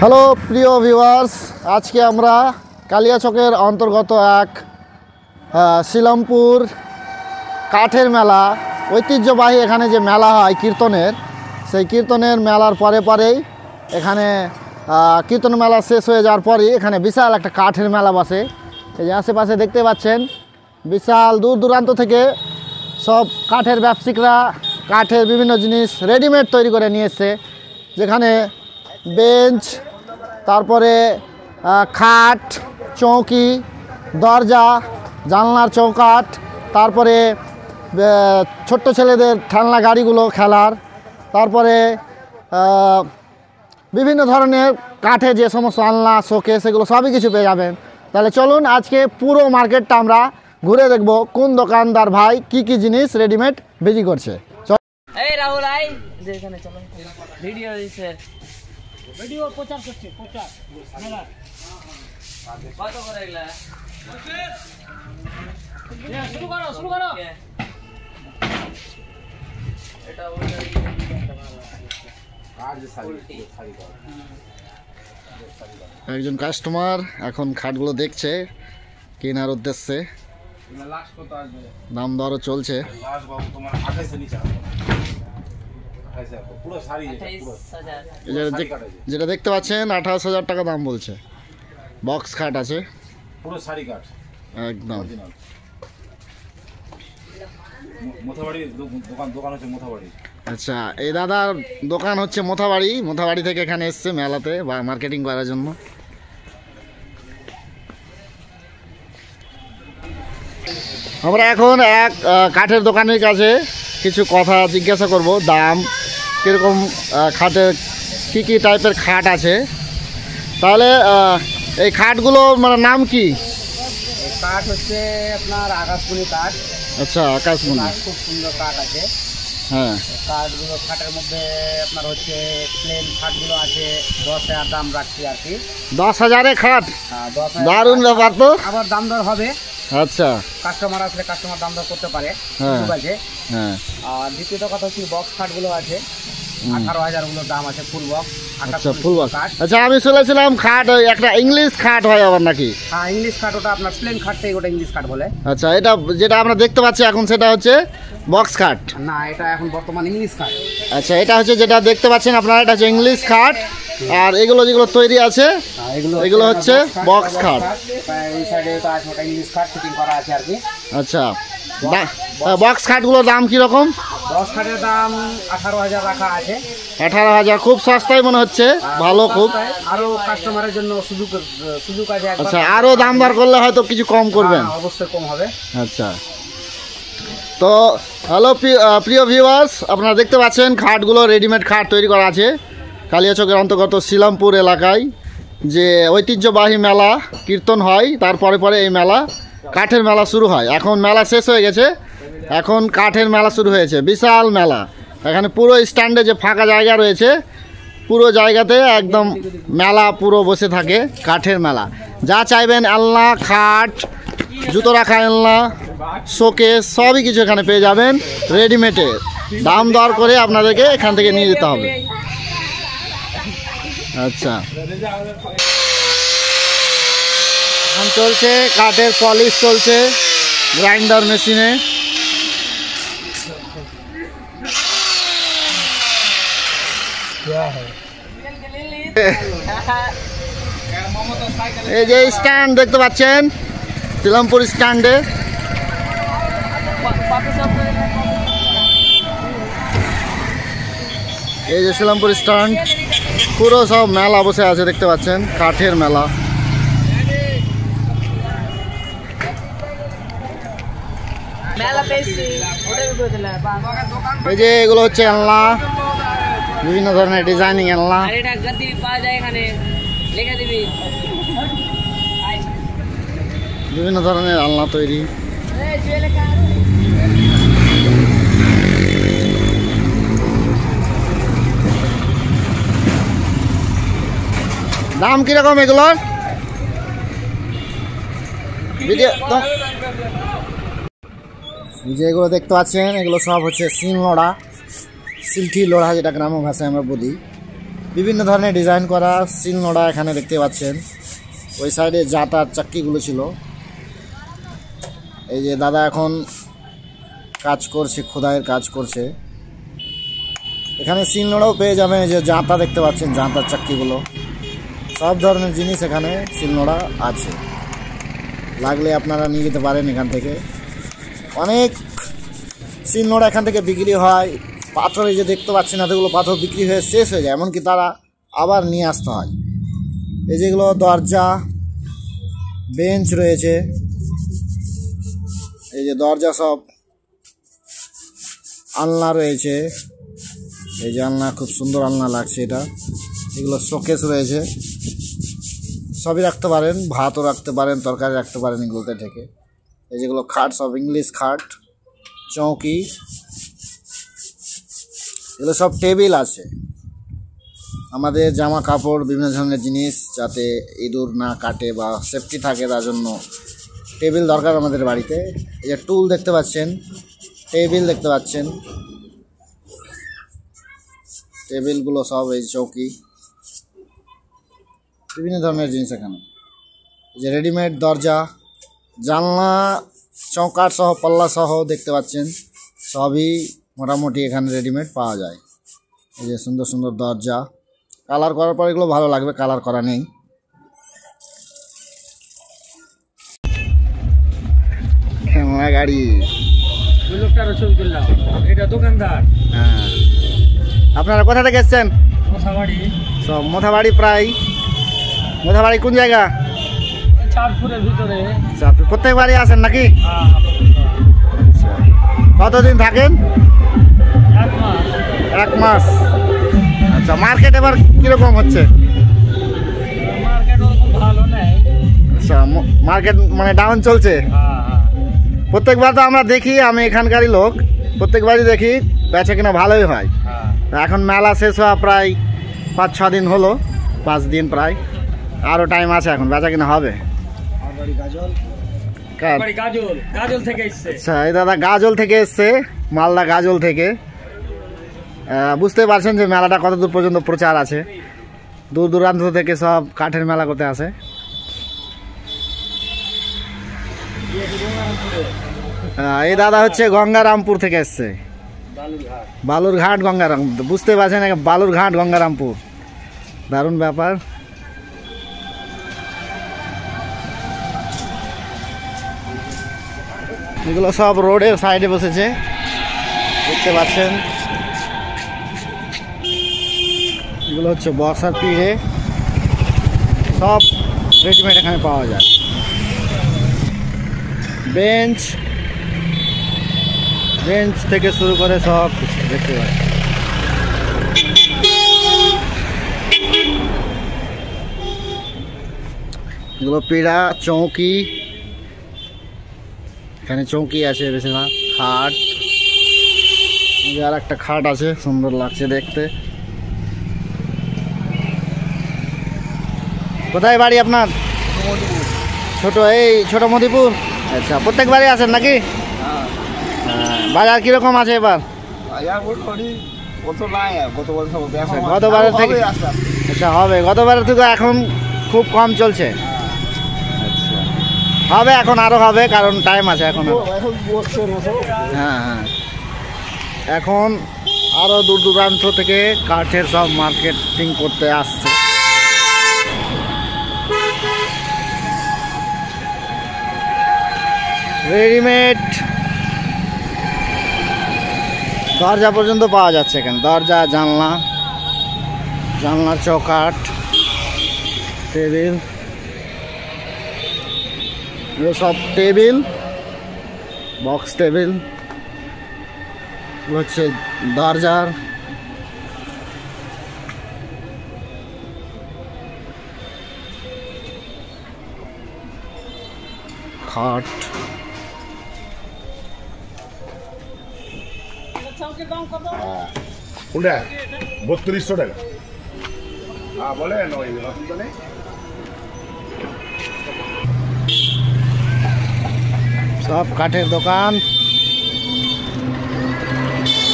Hello প্রিয় viewers, আজকে আমরা কালিয়াচকের অন্তর্গত এক শিলামপুর কাঠের মেলা, ঐতিহ্যবাহী এখানে যে মেলা হয় কীর্তনের, সেই কীর্তনের মেলার পরেই এখানে কীর্তন মেলা শেষ হয়ে যাওয়ার পরই এখানে বিশাল একটা কাঠের মেলা বসে। এই যে আশেপাশে দেখতে পাচ্ছেন বিশাল দূর দূরান্ত থেকে সব কাঠের ব্যবসায়িকরা কাঠের বিভিন্ন জিনিস রেডিমেড তৈরি করে নিয়ে এসছে, যেখানে বেঞ্চ, তারপরে খাট, চৌকি, দরজা, জানলার চৌকাঠ, তারপরে ছোট্ট ছেলেদের খেলনা গাড়িগুলো খেলার, তারপরে বিভিন্ন ধরনের কাঠে যে সমস্ত আলনা, শোকেস, সেগুলো সবই কিছু পেয়ে যাবেন। তাহলে চলুন আজকে পুরো মার্কেটটা আমরা ঘুরে দেখব কোন দোকানদার ভাই কি জিনিস রেডিমেড বিক্রি করছে। এই রাহুল আই যেখানে চলো ভিডিও দিছে, ভিডিও প্রচার করছে, প্রচার মেলা কত করে এগুলা শুরু করো এটা ওই আর যে শাড়ি একজন কাস্টমার এখন খাটগুলো দেখছে কেনার উদ্দেশ্যে, দাম দরও চলছে। যেটা দেখতে পাচ্ছেন 28,000 টাকা দাম বলছে। বক্স খাট আছে, পুরো শাড়ি কাঠ একদম। আচ্ছা, এই দাদার দোকান হচ্ছে মোথাবাড়ি থেকে এখানে এসছে মেলাতে বা মার্কেটিং করার জন্য। আমরা এখন এক কাঠের দোকানের কাছে কিছু কথা জিজ্ঞাসা করব, দাম কীরকম, খাটের কী টাইপের খাট আছে। তাহলে এই খাটগুলো মানে নাম কি? কাঠ হচ্ছে আপনার আকাশমণি কাঠ। আচ্ছা, আকাশমণি, খুব সুন্দর কাঠ আছে। হ্যাঁ, কাঠগুলো খাটের মধ্যে আপনার হচ্ছে প্লেন খাটগুলো আছে 10,000 দাম রাখছি আর কি। 10,000-এ খাট? হ্যাঁ, 10,000। দারুণ ব্যাপার তো। আবার দাম দর হবে। আচ্ছা, কাস্টমার আসলে কাস্টমার দাম দর করতে পারে। হ্যাঁ, আর দ্বিতীয়ত কথা হচ্ছে বক্স খাটগুলো আছে 18,000 গুলোর দাম আছে, ফুল বক্স। আচ্ছা, ফুল বক্স। আচ্ছা, আমি শুনেছিলাম খাট একটা ইংলিশ খাট হয় আবার নাকি? হ্যাঁ, ইংলিশ খাট, ওটা আপনার প্লেন খাটটাই ওটা ইংলিশ খাট বলে। আচ্ছা, এটা যেটা আমরা দেখতে পাচ্ছি এখন সেটা হচ্ছে বক্স খাট? না, এটা এখন বর্তমান ইংলিশ খাট। আচ্ছা, এটা হচ্ছে যেটা দেখতে পাচ্ছেন আপনারা, এটা হচ্ছে ইংলিশ খাট। আর এগুলো যেগুলো তৈরি আছে এগুলো হচ্ছে বক্স খাট। এই সাইডে তো আছে ওটা ইংলিশ খাট ফিটিং করা আছে আর কি। আচ্ছা, বক্স খাটগুলোর দাম কীরকম? বক্স খাটের দাম 18,000 রাখা আছে। 18,000, খুব সস্তায় মনে হচ্ছে, ভালো খুব। আরও কাস্টমারের জন্য সুযোগ আছে। আচ্ছা, আরও দাম দর করলে হয়তো কিছু কম করবেন? অবশ্যই কম হবে। আচ্ছা, তো হ্যালো প্রিয় ভিউয়ার্স, আপনারা দেখতে পাচ্ছেন খাটগুলো রেডিমেড খাট তৈরি করা আছে কালিয়াচকের অন্তর্গত শিলামপুর এলাকায়। যে ঐতিহ্যবাহী মেলা কীর্তন হয়, তারপরে এই মেলা কাঠের মেলা শুরু হয়। এখন মেলা শেষ হয়ে গেছে, এখন কাঠের মেলা শুরু হয়েছে, বিশাল মেলা। এখানে পুরো স্ট্যান্ডে যে ফাঁকা জায়গা রয়েছে, পুরো জায়গাতে একদম মেলা পুরো বসে থাকে, কাঠের মেলা। যা চাইবেন, আলনা, খাট, জুতো রাখা আলনা, শোকেস, সবই কিছু এখানে পেয়ে যাবেন রেডিমেডে। দাম দর করে আপনাদেরকে এখান থেকে নিয়ে যেতে হবে। আচ্ছা, এখন চলছে কাঠের পলিশ, চলছে গ্রাইন্ডার মেশিনে। এই যে স্ট্যান্ড দেখতে পাচ্ছেন শিলামপুর স্ট্যান্ডে, এই যে শিলামপুর স্ট্যান্ড, পুরো সব মেলা বসে আছে দেখতে পাচ্ছেন, কাঠের মেলা। এই যে এগুলো হচ্ছে আলনা, বিভিন্ন ধরনের ডিজাইনিং আলনা। বিভিন্ন ধরনের আলনা তৈরি। দাম কিরকম এগুলোর? ভিডিও যেগুলো দেখতে পাচ্ছেন এগুলো সব হচ্ছে সিল লোড়া, সিলটি লোড়া, যেটা গ্রাম্য ভাষায় আমরা বলি। বিভিন্ন ধরনের ডিজাইন করা শিলনোড়া এখানে দেখতে পাচ্ছেন। ওই সাইডে জাতার চাক্কিগুলো ছিল। এই যে দাদা এখন কাজ করছে, খোদাইয়ের কাজ করছে। এখানে শিলনোড়াও পেয়ে যাবেন। এই যে জাঁতা দেখতে পাচ্ছেন, জাঁতার চাক্কিগুলো, সব ধরনের জিনিস এখানে শিলনোড়া আছে। লাগলে আপনারা নিয়ে যেতে পারেন এখান থেকে। অনেক শিলনোড়া এখান থেকে বিক্রি হয়। পাথর এই যে দেখতে পাচ্ছেন, এতগুলো পাথর বিক্রি হয়ে শেষ হয়ে যায়, এমনকি তারা আবার নিয়ে আসতে হয়। এই যেগুলো দরজা, বেঞ্চ রয়েছে। এই যে দরজা, সব আলনা রয়েছে। এই যে আলনা, খুব সুন্দর আলনা লাগছে এটা। এগুলো শোকেস রয়েছে, সবই রাখতে পারেন, ভাতও রাখতে পারেন, তরকারি রাখতে পারেন এগুলোতে ঢেকে। এই যেগুলো খাট, সব ইংলিশ খাট, চৌকি, এগুলো সব টেবিল আছে। আমাদের জামা কাপড়, বিভিন্ন ধরনের জিনিস যাতে ইঁদুর না কাটে বা সেফটি থাকে, তার জন্য টেবিল দরকার আমাদের বাড়িতে। এই যে টুল দেখতে পাচ্ছেন, টেবিল দেখতে পাচ্ছেন, টেবিলগুলো সব, এই চৌকি, বিভিন্ন ধরনের জিনিস এখানে। এই যে রেডিমেড দরজা, জানলা, চৌকাঠ সহ, পাল্লা সহ দেখতে পাচ্ছেন, সবই মোটামুটি এখানে রেডিমেড পাওয়া যায়। এই যে সুন্দর সুন্দর দরজা, কালার করার পর এগুলো ভালো লাগবে, কালার করা নেই। খেলনা গাড়ি, ছবি তুললাম, এটা দোকানদার। হ্যাঁ, আপনারা কোথা থেকে এসছেন? মোথাবাড়ি। সব মোথাবাড়ি। প্রায় মোথাবাড়ি কোন জায়গা? চাঁদপুরের ভিতরে। প্রত্যেক বাড়ি আসেন নাকি? কতদিন থাকেন? 1 মাস। 1 মাস। আচ্ছা, মার্কেট এবার কিরকম হচ্ছে? মার্কেট ওরকম ভালো নেই। আচ্ছা, মার্কেট মানে ডাউন চলছে। প্রত্যেকবার তো আমরা দেখি, আমি এখানকারই লোক, প্রত্যেকবারই দেখি বেচা কিনা ভালোই হয়। এখন মেলা শেষ হওয়া প্রায় 5-6 দিন হলো, 5 দিন প্রায়, আরও টাইম আছে, এখন বেচা কিনা হবে। গাজল থেকে এসছে। আচ্ছা, এই দাদা গাজল থেকে এসছে, মালদা গাজল থেকে। বুঝতে পারছেন যে মেলাটা কত দূর পর্যন্ত প্রচার আছে, দূর দূরান্ত থেকে সব কাঠের মেলা করতে আসে। এই দাদা হচ্ছে গঙ্গারামপুর থেকে এসছে, বালুরঘাট গঙ্গারাম, বুঝতে পারছেন, বালুরঘাট গঙ্গারামপুর, দারুণ ব্যাপার। এগুলো সব রোডের সাইডে বসেছে, দেখতে পাচ্ছেন। এগুলো হচ্ছে বর্ষার পিড়ে, সব রেডিমেড এখানে পাওয়া যায়। বেঞ্চ থেকে শুরু করে সব কিছু দেখতে পাচ্ছেন। এগুলো পীড়া, চৌকি, এখানে চৌকি আছে বেশিরভাগ, খাট, আর একটা খাট আছে, সুন্দর লাগছে দেখতে। কোথায় বাড়ি আপনার? ছোট মদিপুর। আচ্ছা, প্রত্যেক বাড়ি আছেন নাকি? বাজার কিরকম আছে এবার? গতবারের থেকে? আচ্ছা, হবে, গতবারের থেকে এখন খুব কম চলছে। আচ্ছা, হবে, এখন আরো হবে, কারণ টাইম আছে এখন। হ্যাঁ, এখন আরো দূর দূরান্ত থেকে কাঠের সব মার্কেটিং করতে আসছে। রেডিমেড দরজা পর্যন্ত পাওয়া যাচ্ছে এখানে, দরজা, জানলার চৌকাঠ, টেবিল, এগুলো সব টেবিল, বক্স টেবিল, এগুলো হচ্ছে দরজার খাট। কোনটা 3200 টাকা। বলেন, ওই সব কাঠের দোকান।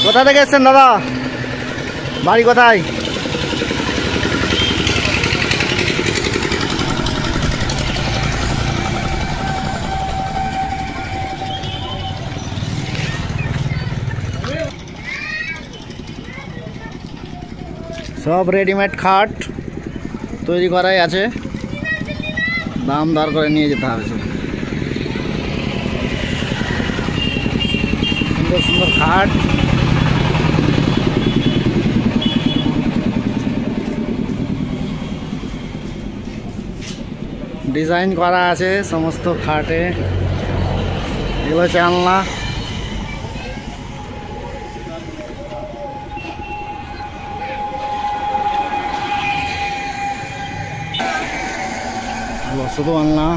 কোথা থেকে এসছেন দাদা? বাড়ি কোথায়? সব রেডিমেড খাট তৈরি করাই আছে, দাম দর করে নিয়ে যেতে হবে। সুন্দর সুন্দর খাট, ডিজাইন করা আছে সমস্ত খাটে। এগুলো জানলা, শুধু আনলা।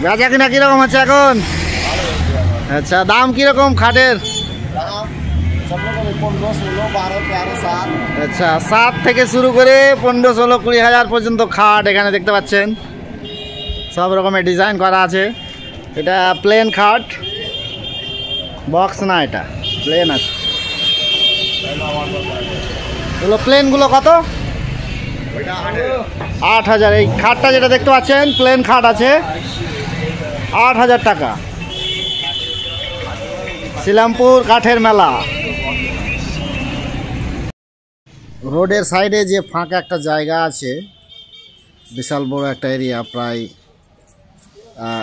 বেচা কিনা কিরকম আছে এখন? আচ্ছা, দাম কিরকম খাটের? আচ্ছা, 7 থেকে শুরু করে 15, 16, 20 হাজার পর্যন্ত খাট এখানে দেখতে পাচ্ছেন। সব রকমের ডিজাইন করা আছে। এটা প্লেন খাট, বক্স না, এটা প্লেন আছে। এগুলো প্লেনগুলো কত? 8,000। এই খাটটা যেটা দেখতে পাচ্ছেন প্লেন খাট আছে, 8,000 টাকা। শিলামপুর কাঠের মেলা। রোডের সাইডে যে ফাঁকা একটা জায়গা আছে, বিশাল বড় একটা এরিয়া, প্রায়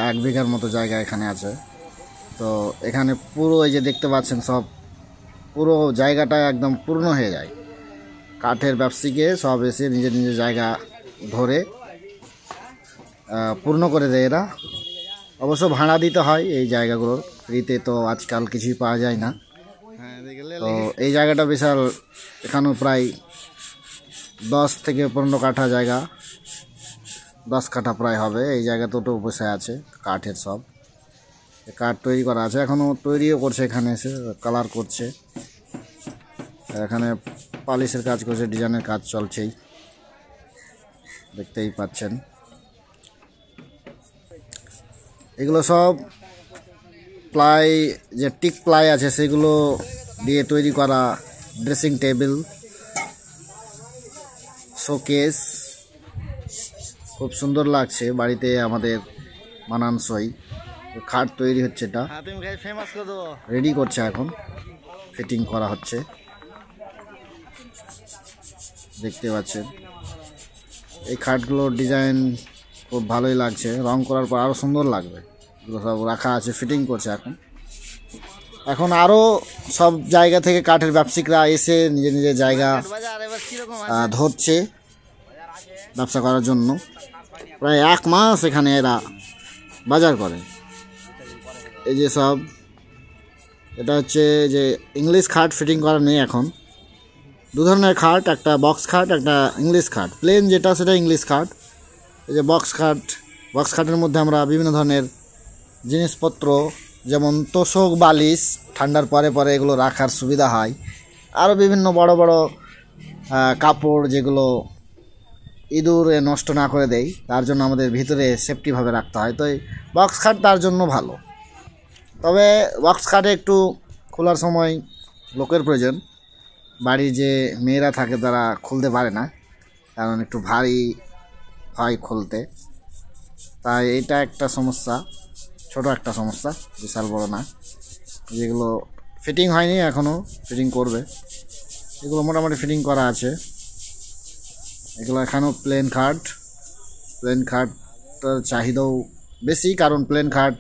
1 বিঘার মতো জায়গা এখানে আছে। তো এখানে পুরো এই যে দেখতে পাচ্ছেন সব পুরো জায়গাটা একদম পূর্ণ হয়ে যায়। কাঠের ব্যবসায়ীকে সব এসে নিজের নিজের জায়গা ধরে পূর্ণ করে দেয় এরা। অবশ্য ভাড়া দিতে হয় এই জায়গাগুলোর, ফ্রিতে তো আজকাল কিছুই পাওয়া যায় না। তো এই জায়গাটা বিশাল, এখানেও প্রায় 10 থেকে 15 কাঠা জায়গা, 10 কাঠা প্রায় হবে। এই জায়গা তো বসে আছে কাঠের, সব কাঠ তৈরি করা আছে, এখনও তৈরিও করছে। এখানে এসে কালার করছে, এখানে পালিশের কাজ করছে, ডিজাইনের কাজ চলছেই, দেখতেই পাচ্ছেন। এগুলো সব প্লাই, যে টিক প্লাই আছে সেগুলো দিয়ে তৈরি করা ড্রেসিং টেবিল, শোকেস, খুব সুন্দর লাগছে, বাড়িতে আমাদের মানানসই খাট তৈরি হচ্ছে। এটা রেডি করছে, এখন ফিটিং করা হচ্ছে, দেখতে পাচ্ছেন। এই খাটগুলোর ডিজাইন খুব ভালোই লাগছে, রং করার পর আরও সুন্দর লাগবে। এগুলো সব রাখা আছে, ফিটিং করছে এখন আরও সব জায়গা থেকে কাঠের ব্যবসায়িকরা এসে নিজের নিজের জায়গা ধরছে ব্যবসা করার জন্য। প্রায় 1 মাস এখানে এরা বাজার করে। এই যে সব, এটা হচ্ছে যে ইংলিশ খাট ফিটিং করা নেই এখন। 2 ধরনের খাট, একটা বক্স খাট, একটা ইংলিশ খাট। প্লেন যেটা সেটা ইংলিশ খাট। এই যে বক্স খাট, বক্স খাটের মধ্যে আমরা বিভিন্ন ধরনের জিনিসপত্র, যেমন তোষক, বালিশ, ঠান্ডার পরে পরে এগুলো রাখার সুবিধা হয়। আরও বিভিন্ন বড় বড় কাপড়, যেগুলো ইঁদুরে নষ্ট না করে দেয়, তার জন্য আমাদের ভিতরে সেফটিভাবে রাখতে হয়। তো এই বক্স খাট তার জন্য ভালো। তবে বক্স খাটে একটু খোলার সময় লোকের প্রয়োজন। বাড়ির যে মেয়েরা থাকে তারা খুলতে পারে না, কারণ একটু ভারী হয় খুলতে। তাই এটা একটা সমস্যা, ছোট একটা সমস্যা, বিশাল বড় না। যেগুলো ফিটিং হয়নি এখনও, ফিটিং করবে। এগুলো মোটামুটি ফিটিং করা আছে। এগুলো এখানেও প্লেন খাট। প্লেন খাটটার চাহিদাও বেশি, কারণ প্লেন খাট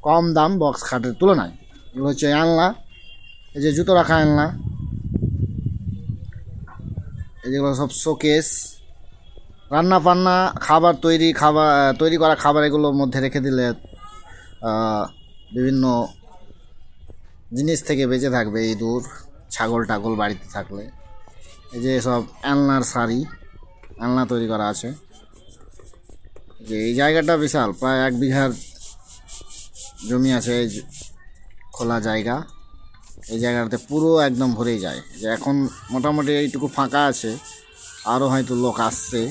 কম দাম বক্স খাটের তুলনায়। এগুলো হচ্ছে আলনা, এই যে জুতো রাখা আলনা, এই যেগুলো সব শোকেস, রান্না পান্না, খাবার তৈরি করা খাবার এগুলোর মধ্যে রেখে দিলে বিভিন্ন জিনিস থেকে বেঁচে থাকবে, ইঁদুর, ছাগল টাগল বাড়িতে থাকলে। এই যে সব আলনার শাড়ি, আলনা তৈরি করা আছে। যে এই জায়গাটা বিশাল, প্রায় 1 বিঘার জমি আছে, খোলা জায়গা। এই জায়গাটাতে পুরো একদম ভরেই যায়। যে এখন মোটামুটি এইটুকু ফাঁকা আছে, আরও হয়তো লোক আসছে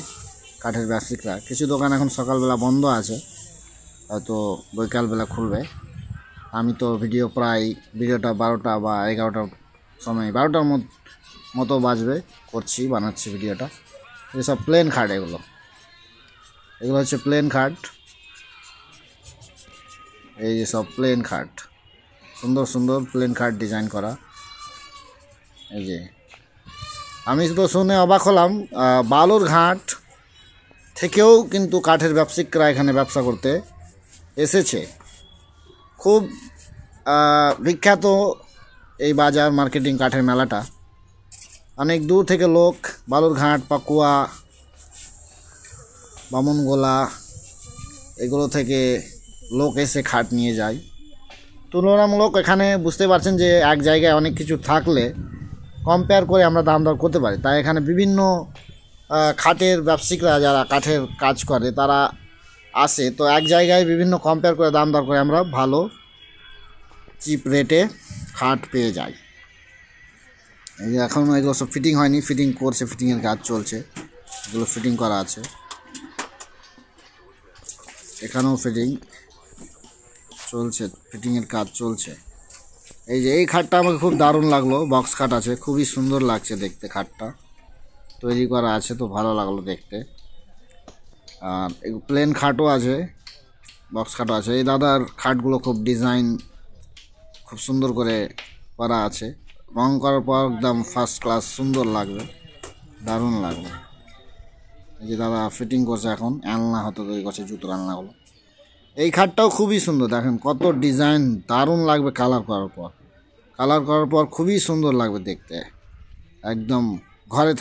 কাঠের ব্যবসায়িকরা। কিছু দোকান এখন সকালবেলা বন্ধ আছে, হয়তো বৈকালবেলা খুলবে। আমি তো ভিডিওটা 12টা বা 11টার সময় 12টার মতো বাজবে বানাচ্ছি ভিডিওটা। এসব প্লেন খাট, এগুলো হচ্ছে প্লেন খাট। এই যে সব প্লেন খাট, সুন্দর সুন্দর প্লেন খাট ডিজাইন করা। এই যে আমি তো শুনে অবাক হলাম, বালুরঘাট থেকেও কিন্তু কাঠের ব্যবসায়িকরা এখানে ব্যবসা করতে এসেছে। খুব বিখ্যাত এই বাজার মার্কেটিং কাঠের মেলাটা। অনেক দূর থেকে লোক বালুরঘাট, পাকুয়া, বামনগোলা এগুলো থেকে লোক এসে খাট নিয়ে যায়। তুলনামূলক এখানে বুঝতে পারছেন যে এক জায়গায় অনেক কিছু থাকলে কম্পেয়ার করে আমরা দাম দর করতে পারি। তাই এখানে বিভিন্ন খাটের ব্যবসায়িকরা যারা কাঠের কাজ করে তারা আসে, তো এক জায়গায় বিভিন্ন কম্পেয়ার করে দাম দর করে আমরা ভালো চিপ রেটে খাট পেয়ে যাই। এই যে এখন এগুলো সব ফিটিং হয়নি, ফিটিং করছে, ফিটিংয়ের কাজ চলছে, এগুলো ফিটিং করা আছে। এখানেও ফিটিং চলছে, ফিটিংয়ের কাজ চলছে। এই যে এই খাটটা আমাকে খুব দারুণ লাগলো, বক্স খাট আছে, খুবই সুন্দর লাগছে দেখতে, খাটটা তৈরি করা আছে তো ভালো লাগলো দেখতে। আর প্লেন খাটও আছে, বক্স খাটও আছে। এই দাদার খাটগুলো খুব ডিজাইন খুব সুন্দর করে করা আছে, রং করার পর একদম ফার্স্ট ক্লাস সুন্দর লাগবে, দারুণ লাগবে। এই যে দাদা ফিটিং করছে, এখন আলনা হতে তৈরি করছে, জুতোর আলনাগুলো। এই খাটটাও খুবই সুন্দর, দেখেন কত ডিজাইন, দারুণ লাগবে কালার করার পর খুবই সুন্দর লাগবে দেখতে, একদম ঘরে